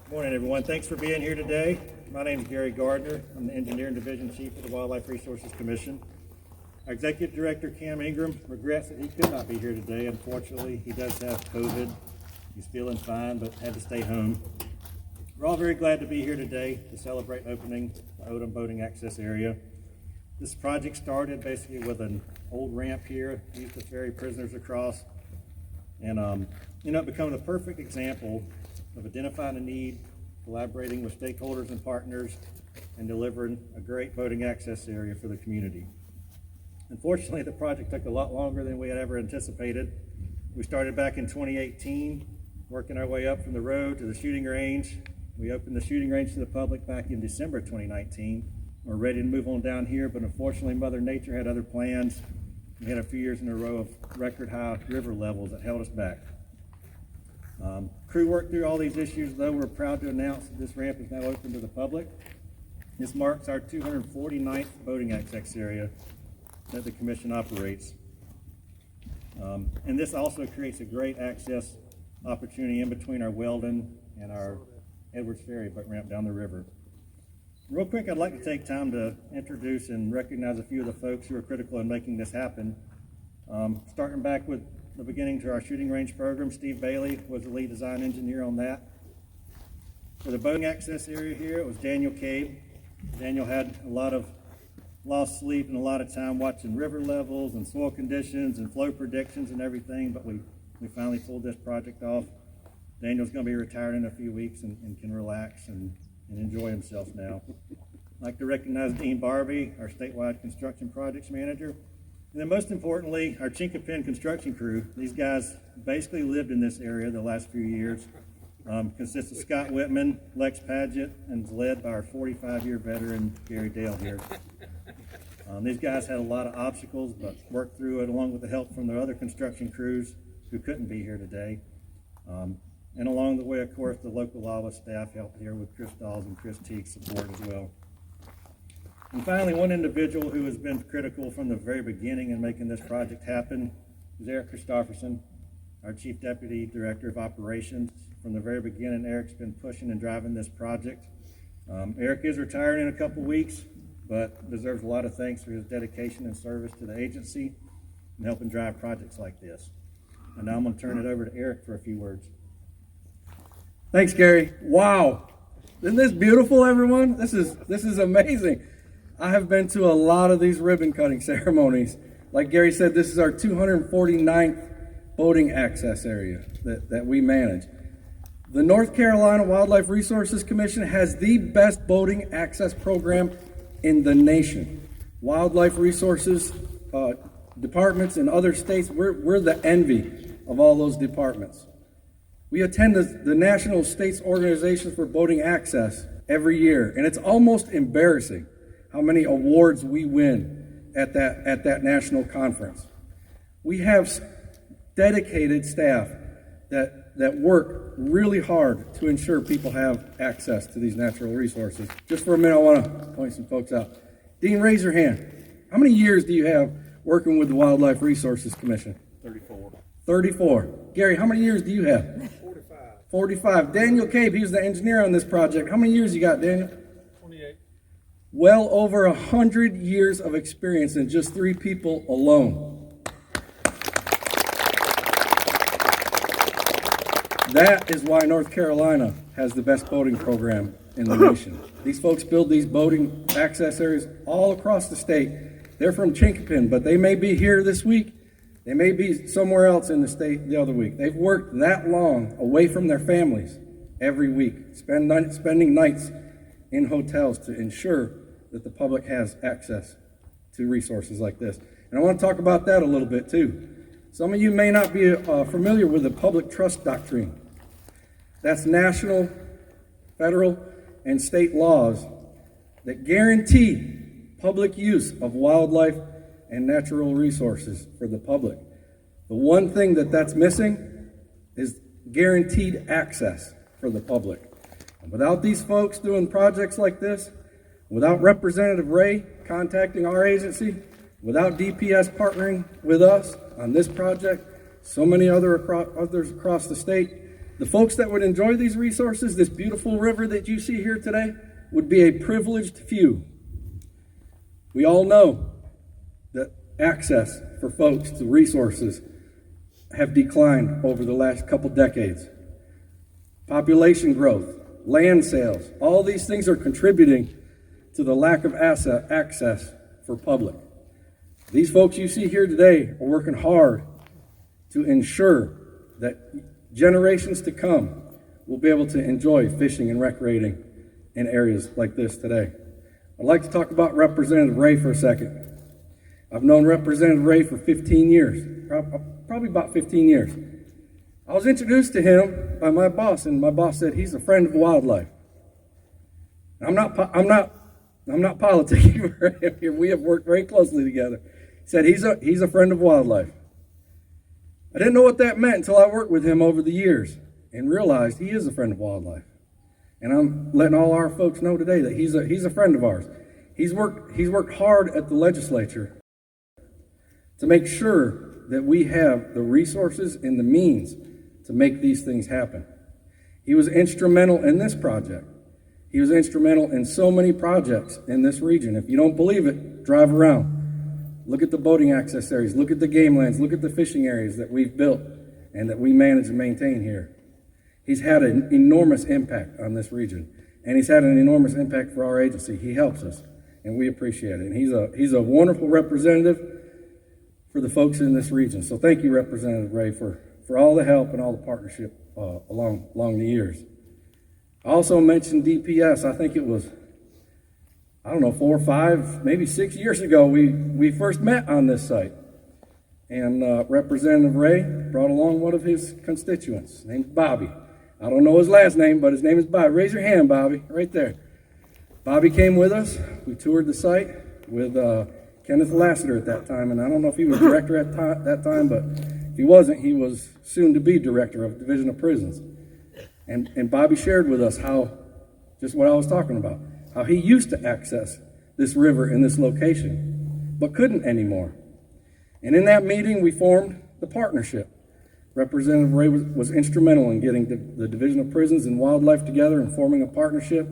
Good morning, everyone. Thanks for being here today. My name is Gary Gardner. I'm the Engineering Division Chief of the Wildlife Resources Commission. Our Executive Director, Cam Ingram, regrets that he could not be here today. Unfortunately, he does have COVID. He's feeling fine, but had to stay home. We're all very glad to be here today to celebrate opening the Odom boating access area. This project started basically with an old ramp here used to ferry prisoners across, and ended up becoming a perfect example of identifying a need, collaborating with stakeholders and partners, and delivering a great boating access area for the community. Unfortunately, the project took a lot longer than we had ever anticipated. We started back in 2018, working our way up from the road to the shooting range. We opened the shooting range to the public back in December 2019. We're ready to move on down here, but unfortunately Mother Nature had other plans. We had a few years in a row of record high river levels that held us back. Crew worked through all these issues, though. We're proud to announce that this ramp is now open to the public. This marks our 249th boating access area that the Commission operates. And this also creates a great access opportunity in between our Weldon and our Edwards Ferry boat ramp down the river. Real quick, I'd like to take time to introduce and recognize a few of the folks who are critical in making this happen. Starting back with the beginning to our shooting range program, Steve Bailey was the lead design engineer on that. For the boating access area here, it was Daniel Cabe. Daniel had a lot of lost sleep and a lot of time watching river levels and soil conditions and flow predictions and everything, but we finally pulled this project off. Daniel's going to be retired in a few weeks and can relax and enjoy himself now. I'd like to recognize Dean Barbie, our statewide construction projects manager. And then most importantly, our Chinkapin construction crew. These guys basically lived in this area the last few years. Consists of Scott Whitman, Lex Padgett, and is led by our 45-year veteran, Gary Dale here. These guys had a lot of obstacles, but worked through it along with the help from the other construction crews who couldn't be here today. And along the way, of course, the local LAWA staff helped here with Chris Dawes and Chris Teague's support as well. And finally, one individual who has been critical from the very beginning in making this project happen is Eric Christopherson, our Chief Deputy Director of Operations. From the very beginning, Eric's been pushing and driving this project. Eric is retiring in a couple weeks, but deserves a lot of thanks for his dedication and service to the agency and helping drive projects like this. And now I'm going to turn it over to Eric for a few words. Thanks, Gary. Wow. Isn't this beautiful, everyone? This is amazing. I have been to a lot of these ribbon cutting ceremonies. Like Gary said, this is our 249th boating access area that we manage. The North Carolina Wildlife Resources Commission has the best boating access program in the nation. Wildlife resources departments in other states, we're the envy of all those departments. We attend the National States Organizations for Boating Access every year, and it's almost embarrassing how many awards we win at that national conference. We have dedicated staff that work really hard to ensure people have access to these natural resources. Just for a minute, I want to point some folks out. Dean, raise your hand. How many years do you have working with the Wildlife Resources Commission? 34. 34. Gary, how many years do you have? 45. 45. Daniel Cabe, he was the engineer on this project. How many years you got, Daniel? 28. Well over 100 years of experience in just 3 people alone. That is why North Carolina has the best boating program in the nation. These folks build these boating access areas all across the state. They're from Chinkapin, but they may be here this week. They may be somewhere else in the state the other week. They've worked that long away from their families every week, spending nights in hotels to ensure that the public has access to resources like this. And I want to talk about that a little bit too. Some of you may not be familiar with the public trust doctrine. That's national, federal, and state laws that guarantee public use of wildlife and natural resources for the public. The one thing that's missing is guaranteed access for the public. And without these folks doing projects like this, without Representative Ray contacting our agency, without DPS partnering with us on this project, so many others across the state, The folks that would enjoy these resources, this beautiful river that you see here today, would be a privileged few. We all know that access for folks to resources have declined over the last couple decades. Population growth, land sales, all these things are contributing to the lack of access for public. These folks you see here today are working hard to ensure that generations to come will be able to enjoy fishing and recreating in areas like this today. I'd like to talk about Representative Ray for a second. I've known Representative Ray for 15 years, probably about 15 years. I was introduced to him by my boss, and my boss said he's a friend of wildlife. I'm not politicking for him here. We have worked very closely together. He said he's a friend of wildlife. I didn't know what that meant until I worked with him over the years and realized he is a friend of wildlife. And I'm letting all our folks know today that he's a friend of ours. He's worked hard at the legislature to make sure that we have the resources and the means to make these things happen. He was instrumental in this project. He was instrumental in so many projects in this region. If you don't believe it, drive around. Look at the boating access areas. Look at the game lands. Look at the fishing areas that we've built and that we manage and maintain here. He's had an enormous impact on this region, and he's had an enormous impact for our agency. He helps us, and we appreciate it. And he's a wonderful representative for the folks in this region. So thank you, Representative Ray, for all the help and all the partnership along the years. I also mentioned DPS. I think it was, 4 or 5, maybe 6 years ago, we first met on this site. And Representative Ray brought along one of his constituents named Bobby. I don't know his last name, but his name is Bobby. Raise your hand, Bobby, right there. Bobby came with us. We toured the site with Kenneth Lassiter at that time, and I don't know if he was director at that time, but if he wasn't, he was soon to be director of Division of Prisons. And Bobby shared with us how, just what I was talking about, how he used to access this river in this location, but couldn't anymore. And in that meeting, we formed the partnership. Representative Ray was instrumental in getting the Division of Prisons and Wildlife together and forming a partnership.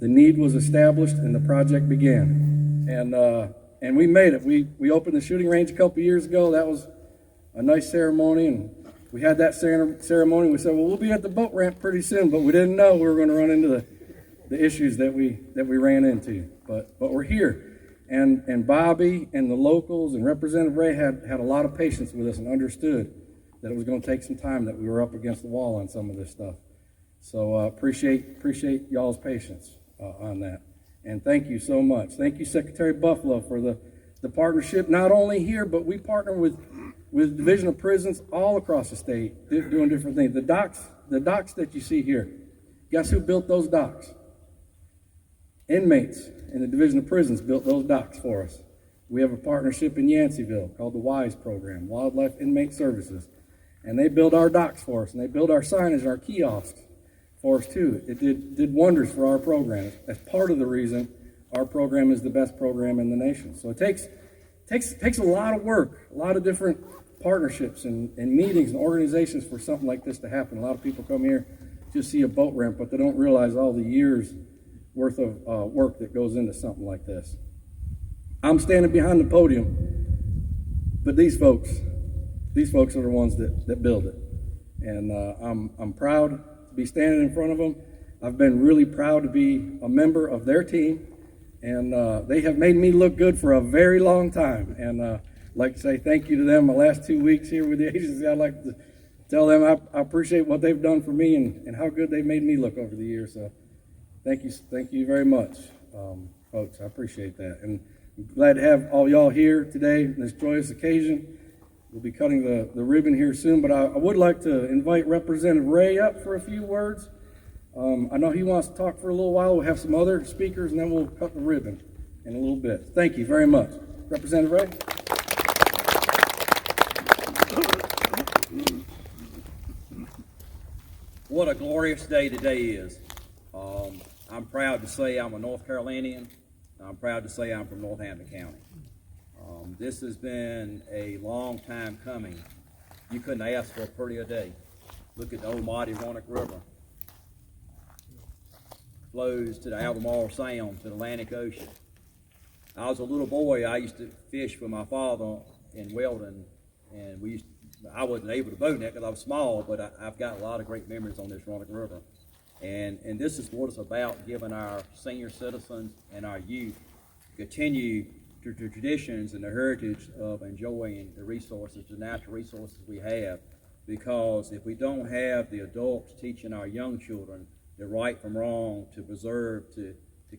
The need was established, and the project began. And we made it. We opened the shooting range a couple years ago. That was a nice ceremony, and we had that ceremony. We said, well, we'll be at the boat ramp pretty soon, but we didn't know we were going to run into the issues that we ran into. But we're here. And Bobby and the locals and Representative Ray had a lot of patience with us and understood that it was going to take some time, that we were up against the wall on some of this stuff. So appreciate y'all's patience on that. And thank you so much. Thank you, Secretary Buffalo, for the partnership, not only here, but we partner with Division of Prisons all across the state doing different things. The docks that you see here, guess who built those docks? Inmates in the Division of Prisons built those docks for us. We have a partnership in Yanceyville called the WISE program, Wildlife Inmate Services. And they build our docks for us, and they build our signage and our kiosks for us too. It did wonders for our program. That's part of the reason our program is the best program in the nation. So it takes a lot of work, a lot of different partnerships and meetings and organizations for something like this to happen. A lot of people come here just see a boat ramp, but they don't realize all the years worth of work that goes into something like this. I'm standing behind the podium, but these folks are the ones that build it. And I'm proud to be standing in front of them. I've been really proud to be a member of their team, and they have made me look good for a very long time. And I'd like to say thank you to them. My last 2 weeks here with the agency, I'd like to tell them I appreciate what they've done for me and how good they've made me look over the years. So thank you very much, folks. I appreciate that. And I'm glad to have all y'all here today on this joyous occasion. We'll be cutting the ribbon here soon, but I would like to invite Representative Ray up for a few words. I know he wants to talk for a little while. We'll have some other speakers, and then we'll cut the ribbon in a little bit. Thank you very much. Representative Ray. What a glorious day today is. I'm proud to say I'm a North Carolinian. I'm proud to say I'm from Northampton County. This has been a long time coming. You couldn't ask for a prettier day. Look at the old mighty Roanoke River. Flows to the Albemarle Sound, to the Atlantic Ocean. I was a little boy, I used to fish with my father in Weldon, and I wasn't able to boat in it because I was small, but I've got a lot of great memories on this Roanoke River. And this is what it's about, giving our senior citizens and our youth continue the traditions and the heritage of enjoying the resources, the natural resources we have. Because if we don't have the adults teaching our young children the right from wrong, to preserve, to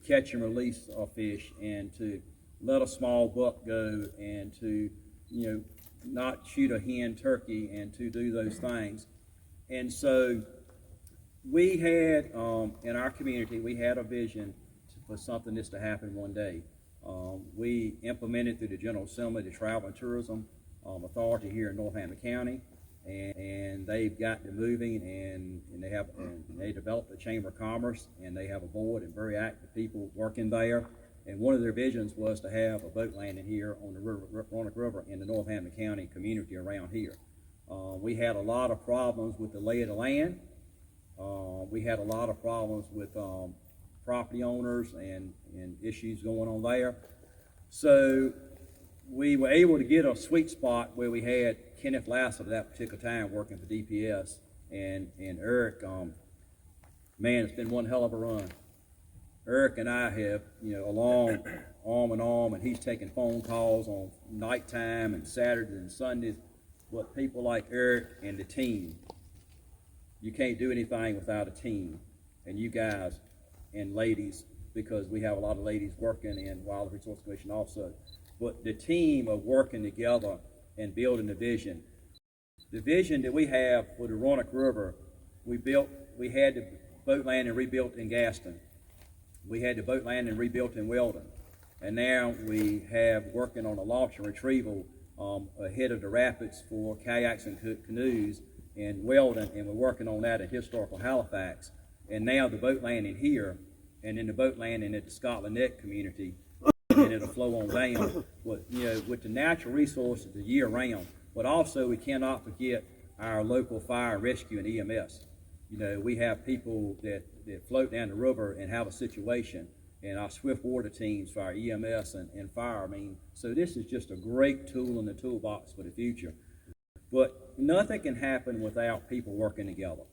catch and release a fish, and to let a small buck go, and to, not shoot a hen turkey, and to do those things. And so we had, in our community, we had a vision for something this to happen one day. We implemented through the General Assembly the Travel and Tourism Authority here in Northampton County. And they've got to moving, and they developed a Chamber of Commerce, and they have a board and very active people working there. And one of their visions was to have a boat landing here on the Roanoke River in the Northampton County community around here. We had a lot of problems with the lay of the land. We had a lot of problems with property owners and issues going on there. So we were able to get a sweet spot where we had Kenneth Lassiter at that particular time working for DPS, and Eric, man, it's been one hell of a run. Eric and I have, along arm in arm, and he's taking phone calls on nighttime and Saturdays and Sundays. But people like Eric and the team, you can't do anything without a team, and you guys and ladies, because we have a lot of ladies working in Wildlife Resource Commission also. But the team of working together and building the vision that we have for the Roanoke River, we had the boat landing rebuilt in Gaston. We had the boat landing rebuilt in Weldon. And now we have working on a launch and retrieval ahead of the rapids for kayaks and canoes in Weldon, and we're working on that at historical Halifax. And now the boat landing here, and then the boat landing at the Scotland Neck community, and it'll flow on down with the natural resources the year round. But also we cannot forget our local fire and rescue and EMS. We have people that float down the river and have a situation, and our swift water teams for our EMS and fire. So this is just a great tool in the toolbox for the future. But nothing can happen without people working together.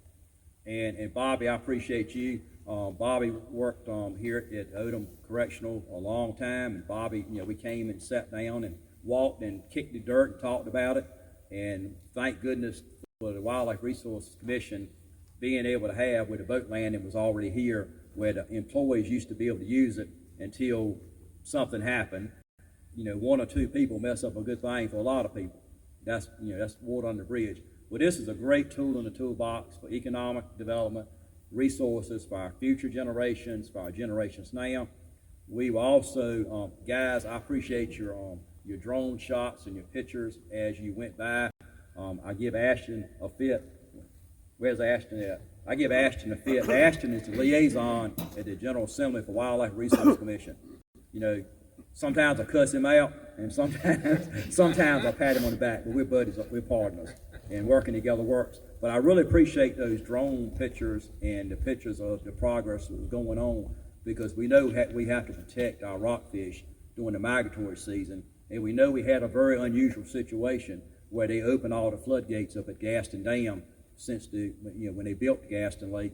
And Bobby, I appreciate you. Bobby worked here at Odom Correctional a long time, and Bobby, we came and sat down and walked and kicked the dirt and talked about it. And thank goodness for the Wildlife Resource Commission being able to have, where the boat landing was already here, where the employees used to be able to use it until something happened. One or two people mess up a good thing for a lot of people. That's water under the bridge. Well, this is a great tool in the toolbox for economic development, resources for our future generations, for our generations now. We will also, guys, I appreciate your drone shots and your pictures as you went by. I give Ashton a fit. Where's Ashton at? I give Ashton a fit. Ashton is the liaison at the General Assembly for Wildlife Resource Commission. Sometimes I cuss him out, and sometimes I pat him on the back, but we're buddies, we're partners, and working together works. But I really appreciate those drone pictures and the pictures of the progress that was going on, because we know we have to protect our rockfish during the migratory season, and we know we had a very unusual situation where they opened all the floodgates up at Gaston Dam since when they built the Gaston Lake,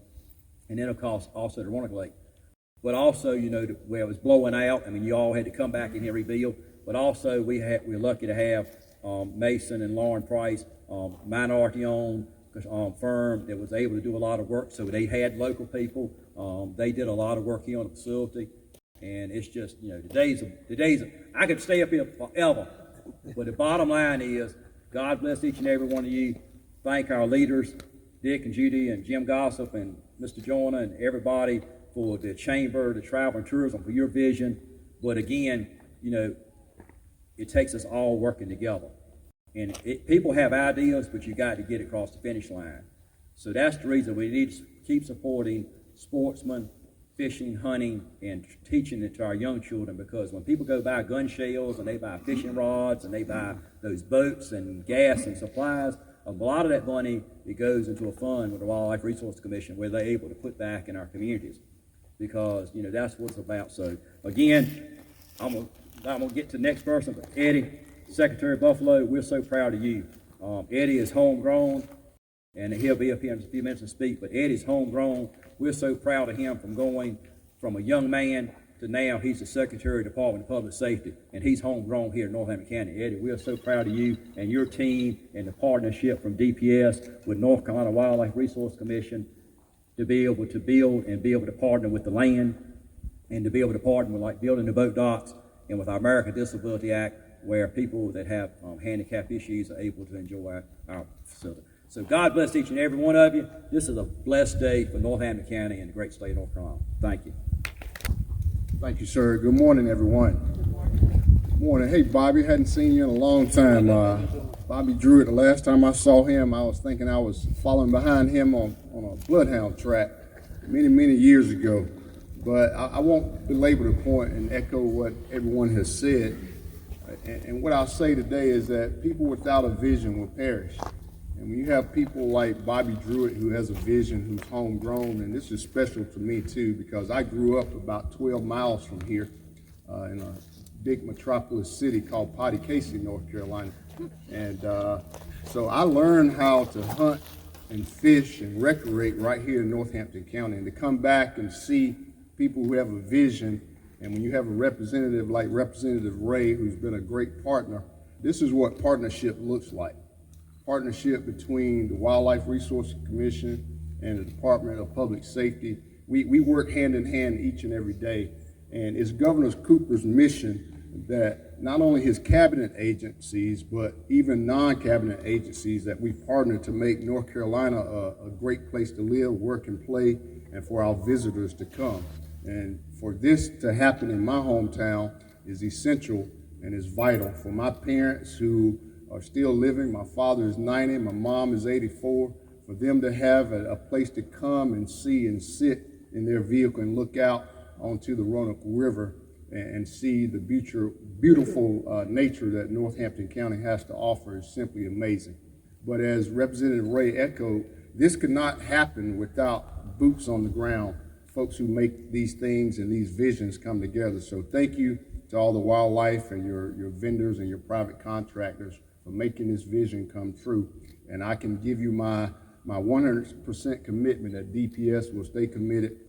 and then of course also the Roanoke Lake. But also, where it was blowing out, you all had to come back in here and rebuild. But also, we're lucky to have Mason and Lauren Price, minority-owned firm that was able to do a lot of work. So they had local people. They did a lot of work here on the facility. And it's just, the days, I could stay up here forever. But the bottom line is, God bless each and every one of you. Thank our leaders, Dick and Judy and Jim Gossip and Mr. Joyner and everybody, for the Chamber, the Travel and Tourism, for your vision. But again, it takes us all working together. And people have ideas, but you got to get across the finish line. So that's the reason we need to keep supporting sportsmen, fishing, hunting, and teaching it to our young children, because when people go buy gun shells and they buy fishing rods and they buy those boats and gas and supplies, a lot of that money, it goes into a fund with the Wildlife Resource Commission where they're able to put back in our communities, because, you know, that's what it's about. So again, I'm gonna get to the next person, but Eddie, Secretary of Buffalo, we're so proud of you. Eddie is homegrown, and he'll be up here in a few minutes to speak, but Eddie's homegrown. We're so proud of him from going from a young man to now he's the Secretary of the Department of Public Safety, and he's homegrown here in Northampton County. Eddie, we are so proud of you and your team and the partnership from DPS with North Carolina Wildlife Resource Commission to be able to build and be able to partner with the land and to be able to partner with, like, building the boat docks and with our American Disability Act, where people that have handicap issues are able to enjoy our facility. So God bless each and every one of you. This is a blessed day for Northampton County and the great state of North Carolina. Thank you. Thank you, sir. Good morning, everyone. Good morning. Hey, Bobby, hadn't seen you in a long time. Bobby Druitt, the last time I saw him, I was thinking I was following behind him on a bloodhound track many years ago. But I won't belabor the point and echo what everyone has said. And what I'll say today is that people without a vision will perish. And when you have people like Bobby Druitt, who has a vision, who's homegrown, and this is special to me too, because I grew up about 12 miles from here in a big metropolis city called Potty Casey, North Carolina. And so I learned how to hunt and fish and recreate right here in Northampton County, and to come back and see people who have a vision. And when you have a representative like Representative Ray, who's been a great partner, this is what partnership looks like. Partnership between the Wildlife Resource Commission and the Department of Public Safety. We work hand in hand each and every day. And it's Governor Cooper's mission that not only his cabinet agencies, but even non-cabinet agencies, that we partner to make North Carolina a great place to live, work, and play, and for our visitors to come. And for this to happen in my hometown is essential and is vital for my parents who are still living. My father is 90, my mom is 84. For them to have a place to come and see and sit in their vehicle and look out onto the Roanoke River and see the beautiful nature that Northampton County has to offer is simply amazing. But as Representative Ray echoed, this could not happen without boots on the ground, folks who make these things and these visions come together. So thank you to all the wildlife and your vendors and your private contractors for making this vision come true. And I can give you my 100% commitment that DPS will stay committed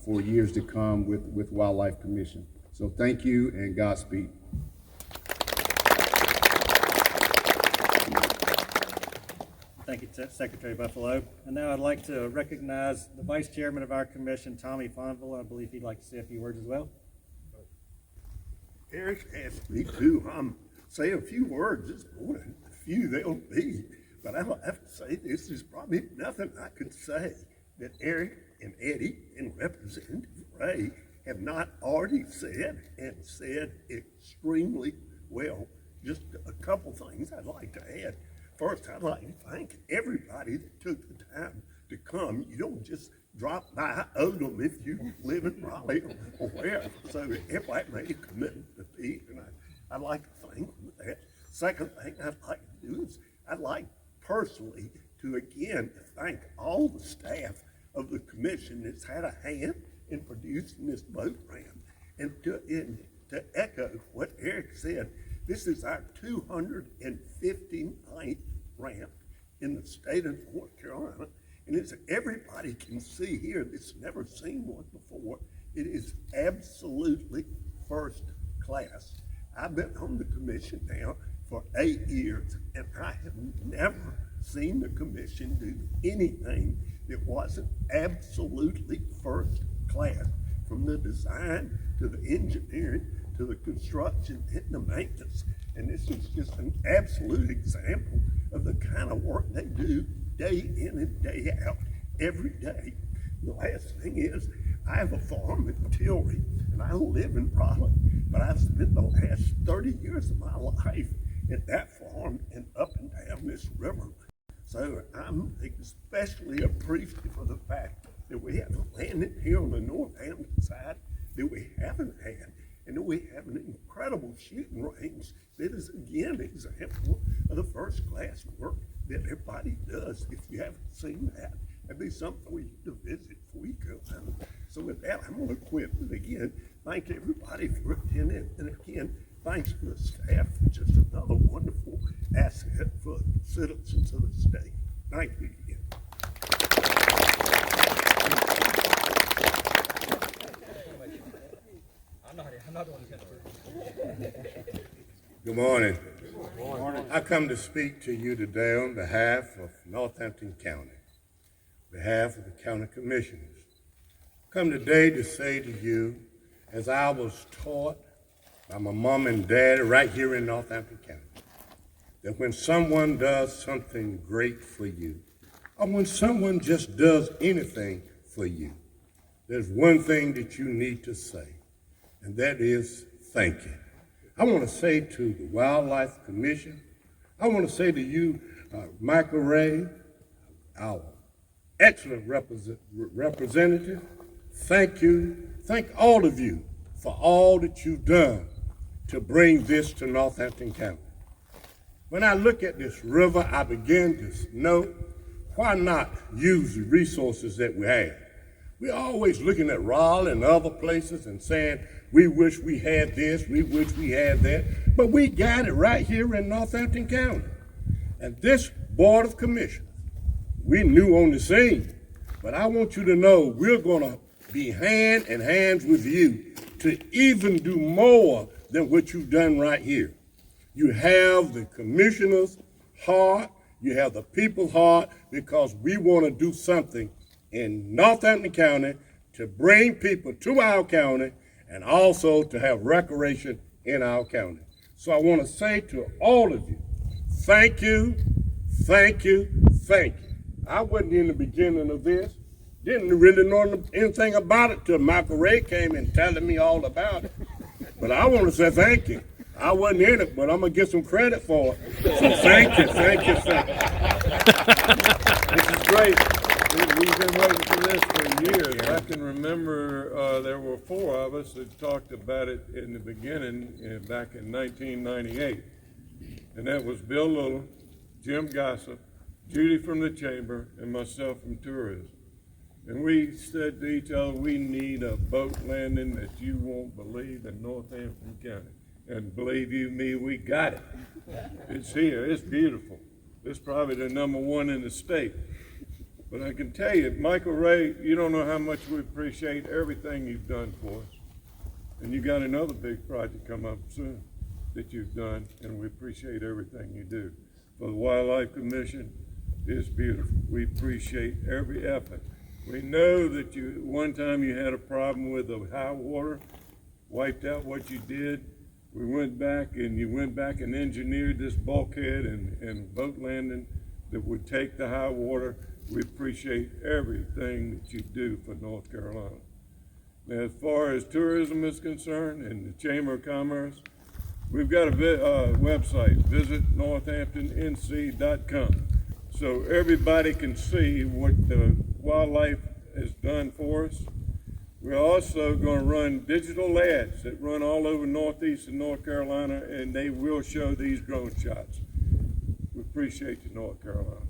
for years to come with Wildlife Commission. So thank you and Godspeed. Thank you, Secretary Buffalo. And now I'd like to recognize the Vice Chairman of our commission, Tommy Ponville. I believe he'd like to say a few words as well. Eric asked me to say a few words this morning. A few they'll be, but I'll have to say this is probably nothing I could say that Eric and Eddie and Representative Ray have not already said, and said extremely well. Just a couple things I'd like to add. First, I'd like to thank everybody that took the time to come. You don't just drop by Odom if you live in Raleigh or wherever. So everybody made a commitment to be, and I'd like to thank them for that. Second thing I'd like to do is I'd like personally to again thank all the staff of the commission that's had a hand in producing this boat ramp. And to echo what Eric said, this is our 259th ramp in the state of North Carolina. And as everybody can see here that's never seen one before, it is absolutely first class. I've been on the commission now for 8 years, and I have never seen the commission do anything that wasn't absolutely first class, from the design to the engineering to the construction and the maintenance. And this is just an absolute example of the kind of work they do day in and day out, every day. The last thing is, I have a farm in Tilbury, and I live in Raleigh, but I've spent the last 30 years of my life at that farm and up and down this river. So I'm especially appreciative of the fact that we have a landing here on the Northampton side that we haven't had, and that we have an incredible shooting range that is again an example of the first class work that they're with that, I'm going to quit. But again, thank everybody for attending. And again, thanks to the staff, which is another wonderful asset for citizens of the state. Thank you again. Good morning. I come to speak to you today on behalf of Northampton County, on behalf of the county commissioners. I come today to say to you, as I was taught by my mom and dad right here in Northampton County, that when someone does something great for you, or when someone just does anything for you, there's one thing that you need to say, and that is thank you. I want to say to the Wildlife Commission, I want to say to you, Michael Ray, our excellent representative, thank you. Thank all of you for all that you've done to bring this to Northampton County. When I look at this river, I begin to know, why not use the resources that we have? We're always looking at Raleigh and other places and saying, we wish we had this, we wish we had that, but we got it right here in Northampton County. And this Board of Commissioners, we new on the scene, but I want you to know we're gonna be hand in hands with you to even do more than what you've done right here. You have the commissioner's heart, you have the people's heart, because we wanna do something in Northampton County to bring people to our county and also to have recreation in our county. So I want to say to all of you, thank you, thank you, thank you. I wasn't in the beginning of this, didn't really know anything about it till Michael Ray came and telling me all about it. But I want to say thank you. I wasn't in it, but I'm going to get some credit for it. So thank you, thank you, thank you. This is great. We've been waiting for this for years. I can remember there were 4 of us that talked about it in the beginning back in 1998. And that was Bill Little, Jim Gossip, Judy from the Chamber, and myself from Tourism. And we said to each other, we need a boat landing that you won't believe in Northampton County. And believe you me, we got it. It's here, it's beautiful. It's probably the #1 in the state. But I can tell you, Michael Ray, you don't know how much we appreciate everything you've done for us. And you got another big project come up soon that you've done, and we appreciate everything you do. For the Wildlife Commission, it's beautiful. We appreciate every effort. We know that one time you had a problem with the high water, wiped out what you did. We went back and you went back and engineered this bulkhead and boat landing that would take the high water. We appreciate everything that you do for North Carolina. Now, as far as tourism is concerned and the Chamber of Commerce, we've got a website, visit northamptonnc.com, so everybody can see what the wildlife has done for us. We're also going to run digital ads that run all over Northeast and North Carolina, and they will show these drone shots. We appreciate you, North Carolina.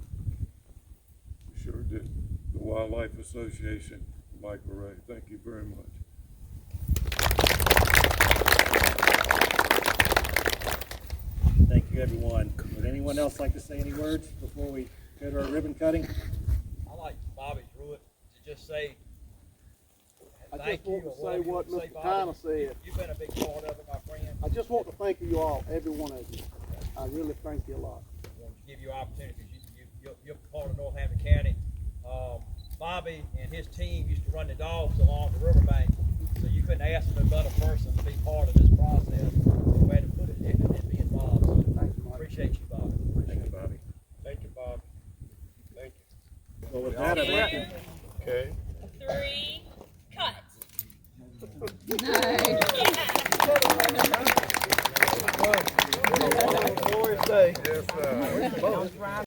Sure did. The Wildlife Association, Michael Ray. Thank you very much. Thank you, everyone. Would anyone else like to say any words before we go to our ribbon cutting? I like Bobby Druitt to just say I thank just want you. to say what Mr. Tyner said. You've been a big part of it, my friend. I just want to thank you all, every one of you. I really thank you a lot. I want to give you opportunities. You're part of Northampton County. Bobby and his team used to run the dogs along the riverbank, so you couldn't ask a better person to be part of this process.